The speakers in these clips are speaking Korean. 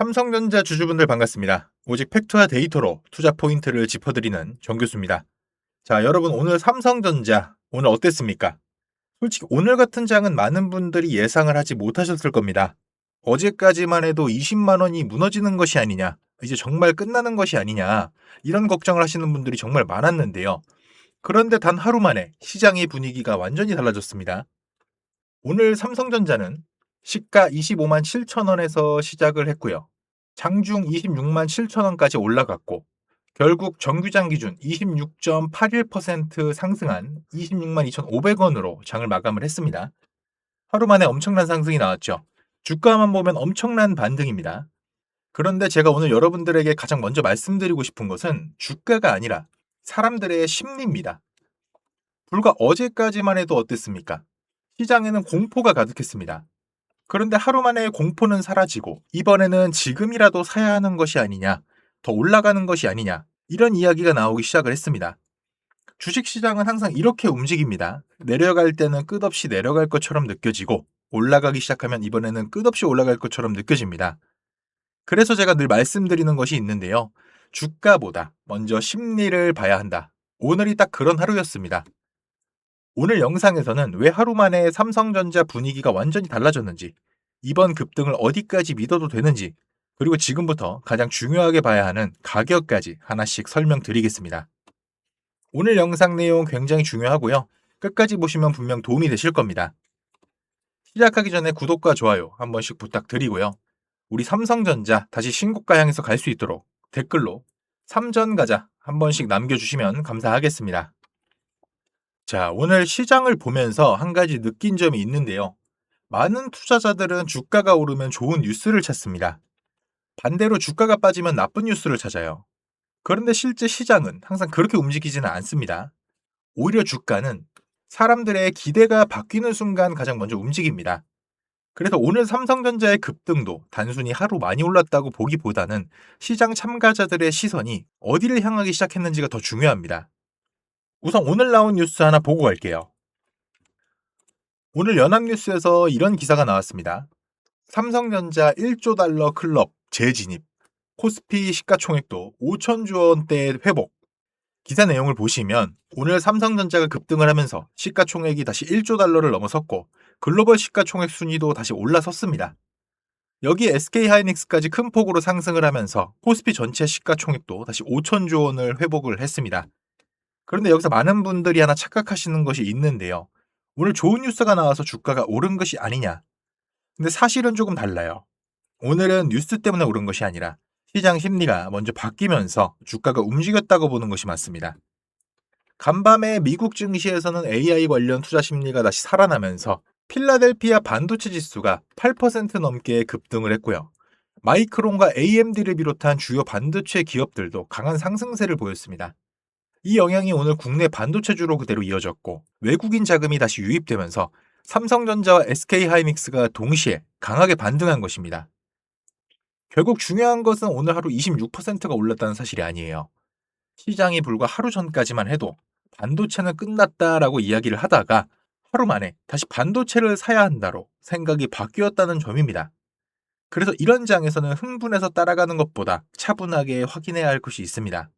삼성전자 주주분들 반갑습니다. 오직 팩트와 데이터로 투자 포인트를 짚어드리는 정 교수입니다. 자, 여러분 오늘 삼성전자 오늘 어땠습니까? 솔직히 오늘 같은 장은 많은 분들이 예상을 하지 못하셨을 겁니다. 어제까지만 해도 20만 원이 무너지는 것이 아니냐, 이제 정말 끝나는 것이 아니냐, 이런 걱정을 하시는 분들이 정말 많았는데요. 그런데 단 하루 만에 시장의 분위기가 완전히 달라졌습니다. 오늘 삼성전자는 시가 25만 7천 원에서 시작을 했고요. 장중 26만 7천 원까지 올라갔고 결국 정규장 기준 26.81% 상승한 26만 2,500원으로 장을 마감을 했습니다. 하루 만에 엄청난 상승이 나왔죠. 주가만 보면 엄청난 반등입니다. 그런데 제가 오늘 여러분들에게 가장 먼저 말씀드리고 싶은 것은 주가가 아니라 사람들의 심리입니다. 불과 어제까지만 해도 어땠습니까? 시장에는 공포가 가득했습니다. 그런데 하루 만에 공포는 사라지고 이번에는 지금이라도 사야 하는 것이 아니냐, 더 올라가는 것이 아니냐, 이런 이야기가 나오기 시작을 했습니다. 주식시장은 항상 이렇게 움직입니다. 내려갈 때는 끝없이 내려갈 것처럼 느껴지고 올라가기 시작하면 이번에는 끝없이 올라갈 것처럼 느껴집니다. 그래서 제가 늘 말씀드리는 것이 있는데요. 주가보다 먼저 심리를 봐야 한다. 오늘이 딱 그런 하루였습니다. 오늘 영상에서는 왜 하루 만에 삼성전자 분위기가 완전히 달라졌는지, 이번 급등을 어디까지 믿어도 되는지, 그리고 지금부터 가장 중요하게 봐야 하는 가격까지 하나씩 설명드리겠습니다. 오늘 영상 내용 굉장히 중요하고요. 끝까지 보시면 분명 도움이 되실 겁니다. 시작하기 전에 구독과 좋아요 한 번씩 부탁드리고요. 우리 삼성전자 다시 신고가 향해서 갈 수 있도록 댓글로 삼전 가자 한 번씩 남겨주시면 감사하겠습니다. 자, 오늘 시장을 보면서 한 가지 느낀 점이 있는데요. 많은 투자자들은 주가가 오르면 좋은 뉴스를 찾습니다. 반대로 주가가 빠지면 나쁜 뉴스를 찾아요. 그런데 실제 시장은 항상 그렇게 움직이지는 않습니다. 오히려 주가는 사람들의 기대가 바뀌는 순간 가장 먼저 움직입니다. 그래서 오늘 삼성전자의 급등도 단순히 하루 많이 올랐다고 보기보다는 시장 참가자들의 시선이 어디를 향하기 시작했는지가 더 중요합니다. 우선 오늘 나온 뉴스 하나 보고 갈게요. 오늘 연합뉴스에서 이런 기사가 나왔습니다. 삼성전자 1조 달러 클럽 재진입, 코스피 시가총액도 5천조 원대 회복. 기사 내용을 보시면 오늘 삼성전자가 급등을 하면서 시가총액이 다시 1조 달러를 넘어섰고 글로벌 시가총액 순위도 다시 올라섰습니다. 여기에 SK하이닉스까지 큰 폭으로 상승을 하면서 코스피 전체 시가총액도 다시 5천조 원을 회복을 했습니다. 그런데 여기서 많은 분들이 하나 착각하시는 것이 있는데요. 오늘 좋은 뉴스가 나와서 주가가 오른 것이 아니냐. 근데 사실은 조금 달라요. 오늘은 뉴스 때문에 오른 것이 아니라 시장 심리가 먼저 바뀌면서 주가가 움직였다고 보는 것이 맞습니다. 간밤에 미국 증시에서는 AI 관련 투자 심리가 다시 살아나면서 필라델피아 반도체 지수가 8% 넘게 급등을 했고요. 마이크론과 AMD를 비롯한 주요 반도체 기업들도 강한 상승세를 보였습니다. 이 영향이 오늘 국내 반도체주로 그대로 이어졌고 외국인 자금이 다시 유입되면서 삼성전자와 SK하이닉스가 동시에 강하게 반등한 것입니다. 결국 중요한 것은 오늘 하루 26%가 올랐다는 사실이 아니에요. 시장이 불과 하루 전까지만 해도 반도체는 끝났다라고 이야기를 하다가 하루 만에 다시 반도체를 사야 한다로 생각이 바뀌었다는 점입니다. 그래서 이런 장에서는 흥분해서 따라가는 것보다 차분하게 확인해야 할 것이 있습니다.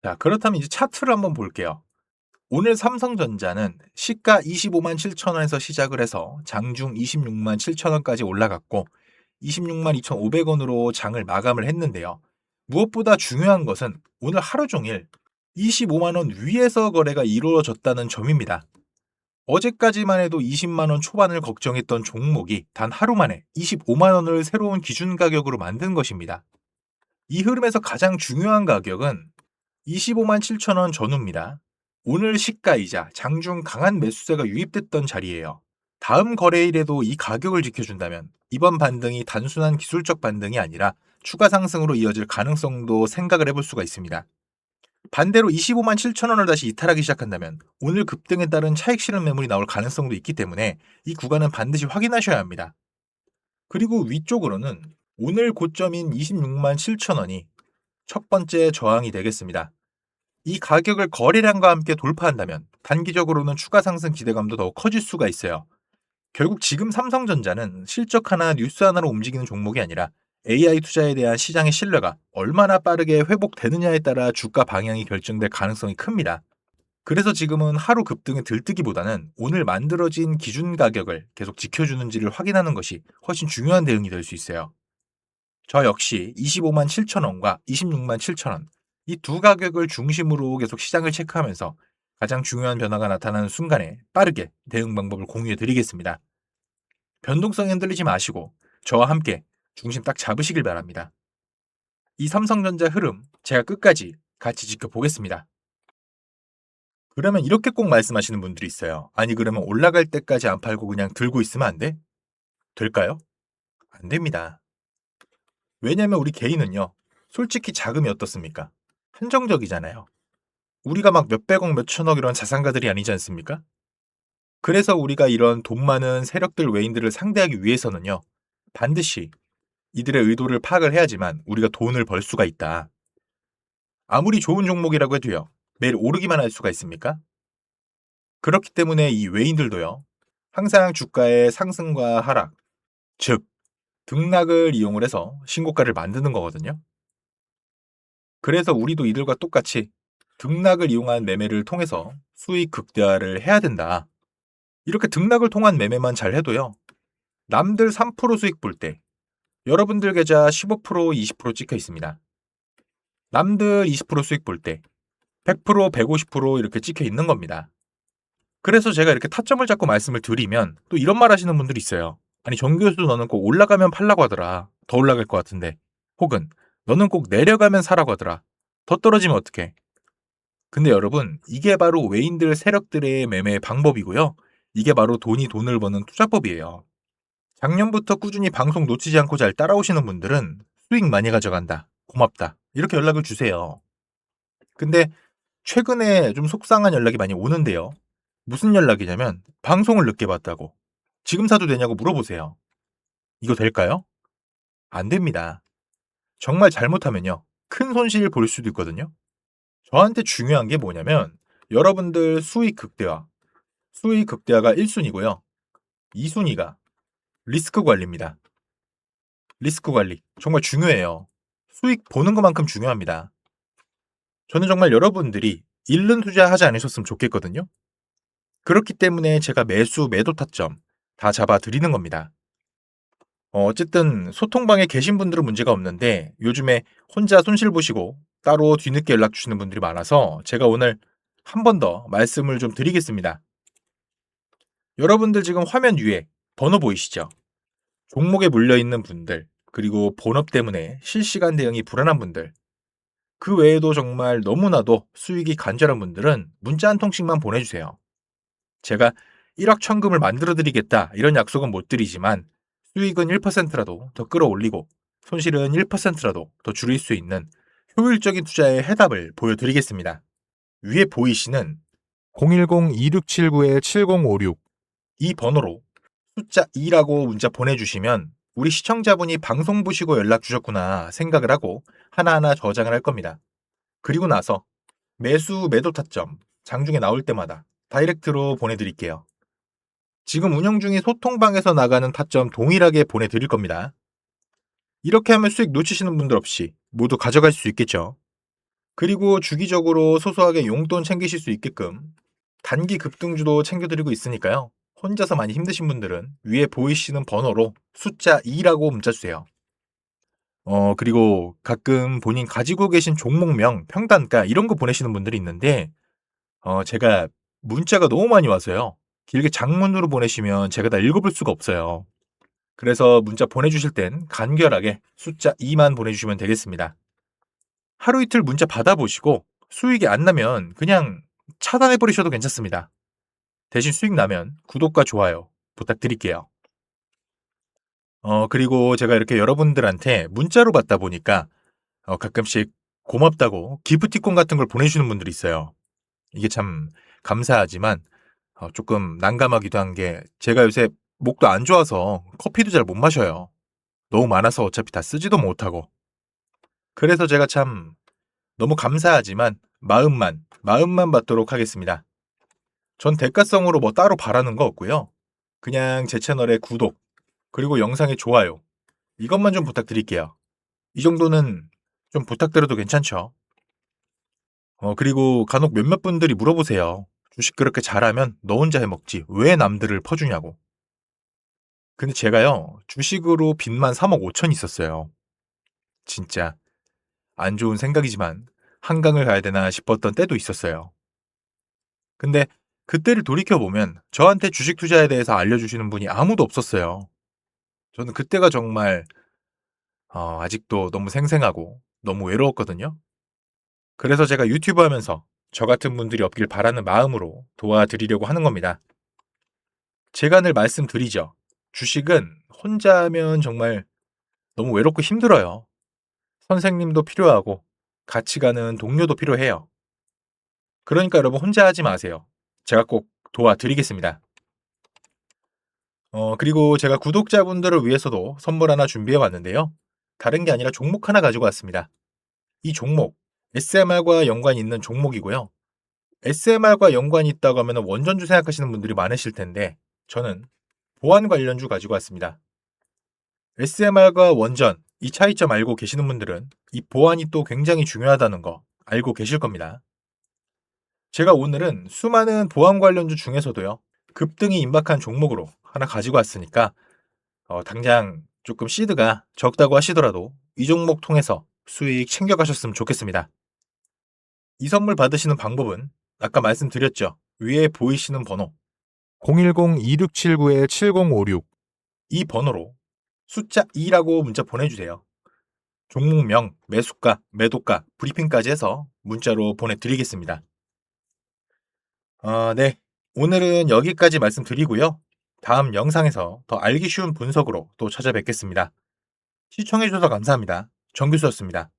자, 그렇다면 이제 차트를 한번 볼게요. 오늘 삼성전자는 시가 25만 7천 원에서 시작을 해서 장중 26만 7천 원까지 올라갔고 26만 2,500원으로 장을 마감을 했는데요. 무엇보다 중요한 것은 오늘 하루 종일 25만 원 위에서 거래가 이루어졌다는 점입니다. 어제까지만 해도 20만 원 초반을 걱정했던 종목이 단 하루 만에 25만 원을 새로운 기준 가격으로 만든 것입니다. 이 흐름에서 가장 중요한 가격은 25만 7천 원 전후입니다. 오늘 시가이자 장중 강한 매수세가 유입됐던 자리예요. 다음 거래일에도 이 가격을 지켜준다면 이번 반등이 단순한 기술적 반등이 아니라 추가 상승으로 이어질 가능성도 생각을 해볼 수가 있습니다. 반대로 25만 7천 원을 다시 이탈하기 시작한다면 오늘 급등에 따른 차익 실현 매물이 나올 가능성도 있기 때문에 이 구간은 반드시 확인하셔야 합니다. 그리고 위쪽으로는 오늘 고점인 26만 7천 원이 첫 번째 저항이 되겠습니다. 이 가격을 거래량과 함께 돌파한다면 단기적으로는 추가 상승 기대감도 더욱 커질 수가 있어요. 결국 지금 삼성전자는 실적 하나, 뉴스 하나로 움직이는 종목이 아니라 AI 투자에 대한 시장의 신뢰가 얼마나 빠르게 회복되느냐에 따라 주가 방향이 결정될 가능성이 큽니다. 그래서 지금은 하루 급등에 들뜨기보다는 오늘 만들어진 기준 가격을 계속 지켜주는지를 확인하는 것이 훨씬 중요한 대응이 될 수 있어요. 저 역시 25만 7천 원과 26만 7천 원, 이 두 가격을 중심으로 계속 시장을 체크하면서 가장 중요한 변화가 나타나는 순간에 빠르게 대응 방법을 공유해 드리겠습니다. 변동성에 흔들리지 마시고 저와 함께 중심 딱 잡으시길 바랍니다. 이 삼성전자 흐름 제가 끝까지 같이 지켜보겠습니다. 그러면 이렇게 꼭 말씀하시는 분들이 있어요. 아니 그러면 올라갈 때까지 안 팔고 그냥 들고 있으면 안 돼? 될까요? 안 됩니다. 왜냐면 우리 개인은요. 솔직히 자금이 어떻습니까? 한정적이잖아요. 우리가 막 몇백억, 몇천억 이런 자산가들이 아니지 않습니까? 그래서 우리가 이런 돈 많은 세력들 외인들을 상대하기 위해서는요. 반드시 이들의 의도를 파악을 해야지만 우리가 돈을 벌 수가 있다. 아무리 좋은 종목이라고 해도요. 매일 오르기만 할 수가 있습니까? 그렇기 때문에 이 외인들도요. 항상 주가의 상승과 하락, 즉 등락을 이용을 해서 신고가를 만드는 거거든요. 그래서 우리도 이들과 똑같이 등락을 이용한 매매를 통해서 수익 극대화를 해야 된다. 이렇게 등락을 통한 매매만 잘 해도요. 남들 3% 수익 볼 때 여러분들 계좌 15%, 20% 찍혀 있습니다. 남들 20% 수익 볼 때 100%, 150% 이렇게 찍혀 있는 겁니다. 그래서 제가 이렇게 타점을 잡고 말씀을 드리면 또 이런 말 하시는 분들이 있어요. 아니 정 교수 너는 꼭 올라가면 팔라고 하더라. 더 올라갈 것 같은데. 혹은 너는 꼭 내려가면 사라고 하더라. 더 떨어지면 어떡해. 근데 여러분 이게 바로 외인들 세력들의 매매 방법이고요. 이게 바로 돈이 돈을 버는 투자법이에요. 작년부터 꾸준히 방송 놓치지 않고 잘 따라오시는 분들은 수익 많이 가져간다. 고맙다. 이렇게 연락을 주세요. 근데 최근에 좀 속상한 연락이 많이 오는데요. 무슨 연락이냐면 방송을 늦게 봤다고. 지금 사도 되냐고 물어보세요. 이거 될까요? 안 됩니다. 정말 잘못하면요. 큰 손실 볼 수도 있거든요. 저한테 중요한 게 뭐냐면 여러분들 수익 극대화. 수익 극대화가 1순위고요. 2순위가 리스크 관리입니다. 리스크 관리. 정말 중요해요. 수익 보는 것만큼 중요합니다. 저는 정말 여러분들이 잃는 투자하지 않으셨으면 좋겠거든요. 그렇기 때문에 제가 매수, 매도 타점 다 잡아 드리는 겁니다. 어쨌든 소통방에 계신 분들은 문제가 없는데 요즘에 혼자 손실 보시고 따로 뒤늦게 연락 주시는 분들이 많아서 제가 오늘 한 번 더 말씀을 좀 드리겠습니다. 여러분들 지금 화면 위에 번호 보이시죠? 종목에 물려있는 분들, 그리고 본업 때문에 실시간 대응이 불안한 분들, 그 외에도 정말 너무나도 수익이 간절한 분들은 문자 한 통씩만 보내주세요. 제가 1억 천금을 만들어 드리겠다 이런 약속은 못 드리지만 수익은 1%라도 더 끌어올리고 손실은 1%라도 더 줄일 수 있는 효율적인 투자의 해답을 보여드리겠습니다. 위에 보이시는 010-2679-7056 이 번호로 숫자 2라고 문자 보내주시면 우리 시청자분이 방송 보시고 연락 주셨구나 생각을 하고 하나하나 저장을 할 겁니다. 그리고 나서 매수 매도 타점 장중에 나올 때마다 다이렉트로 보내드릴게요. 지금 운영 중인 소통방에서 나가는 타점 동일하게 보내드릴 겁니다. 이렇게 하면 수익 놓치시는 분들 없이 모두 가져갈 수 있겠죠. 그리고 주기적으로 소소하게 용돈 챙기실 수 있게끔 단기 급등주도 챙겨드리고 있으니까요. 혼자서 많이 힘드신 분들은 위에 보이시는 번호로 숫자 2라고 문자 주세요. 그리고 가끔 본인 가지고 계신 종목명, 평단가 이런 거 보내시는 분들이 있는데 제가 문자가 너무 많이 와서요. 길게 장문으로 보내시면 제가 다 읽어볼 수가 없어요. 그래서 문자 보내주실 땐 간결하게 숫자 2만 보내주시면 되겠습니다. 하루 이틀 문자 받아보시고 수익이 안 나면 그냥 차단해버리셔도 괜찮습니다. 대신 수익 나면 구독과 좋아요 부탁드릴게요. 그리고 제가 이렇게 여러분들한테 문자로 받다 보니까 가끔씩 고맙다고 기프티콘 같은 걸 보내주시는 분들이 있어요. 이게 참 감사하지만 조금 난감하기도 한 게 제가 요새 목도 안 좋아서 커피도 잘 못 마셔요. 너무 많아서 어차피 다 쓰지도 못하고. 그래서 제가 참 너무 감사하지만 마음만 받도록 하겠습니다. 전 대가성으로 뭐 따로 바라는 거 없고요. 그냥 제 채널의 구독, 그리고 영상의 좋아요, 이것만 좀 부탁드릴게요. 이 정도는 좀 부탁드려도 괜찮죠? 그리고 간혹 몇몇 분들이 물어보세요. 주식 그렇게 잘하면 너 혼자 해 먹지. 왜 남들을 퍼주냐고. 근데 제가요, 주식으로 빚만 3억 5천 있었어요. 진짜 안 좋은 생각이지만 한강을 가야 되나 싶었던 때도 있었어요. 근데 그때를 돌이켜보면 저한테 주식 투자에 대해서 알려주시는 분이 아무도 없었어요. 저는 그때가 정말 아직도 너무 생생하고 너무 외로웠거든요. 그래서 제가 유튜브 하면서 저 같은 분들이 없길 바라는 마음으로 도와드리려고 하는 겁니다. 제가 늘 말씀드리죠. 주식은 혼자 하면 정말 너무 외롭고 힘들어요. 선생님도 필요하고 같이 가는 동료도 필요해요. 그러니까 여러분 혼자 하지 마세요. 제가 꼭 도와드리겠습니다. 그리고 제가 구독자분들을 위해서도 선물 하나 준비해 왔는데요. 다른 게 아니라 종목 하나 가지고 왔습니다. 이 종목, SMR과 연관이 있는 종목이고요. SMR과 연관이 있다고 하면 원전주 생각하시는 분들이 많으실 텐데, 저는 보안 관련주 가지고 왔습니다. SMR과 원전, 이 차이점 알고 계시는 분들은 이 보안이 또 굉장히 중요하다는 거 알고 계실 겁니다. 제가 오늘은 수많은 보안 관련주 중에서도요, 급등이 임박한 종목으로 하나 가지고 왔으니까, 당장 조금 시드가 적다고 하시더라도 이 종목 통해서 수익 챙겨가셨으면 좋겠습니다. 이 선물 받으시는 방법은 아까 말씀드렸죠. 위에 보이시는 번호 010-2679-7056 이 번호로 숫자 2라고 문자 보내주세요. 종목명, 매수가, 매도가, 브리핑까지 해서 문자로 보내드리겠습니다. 네. 오늘은 여기까지 말씀드리고요. 다음 영상에서 더 알기 쉬운 분석으로 또 찾아뵙겠습니다. 시청해주셔서 감사합니다. 정규수였습니다.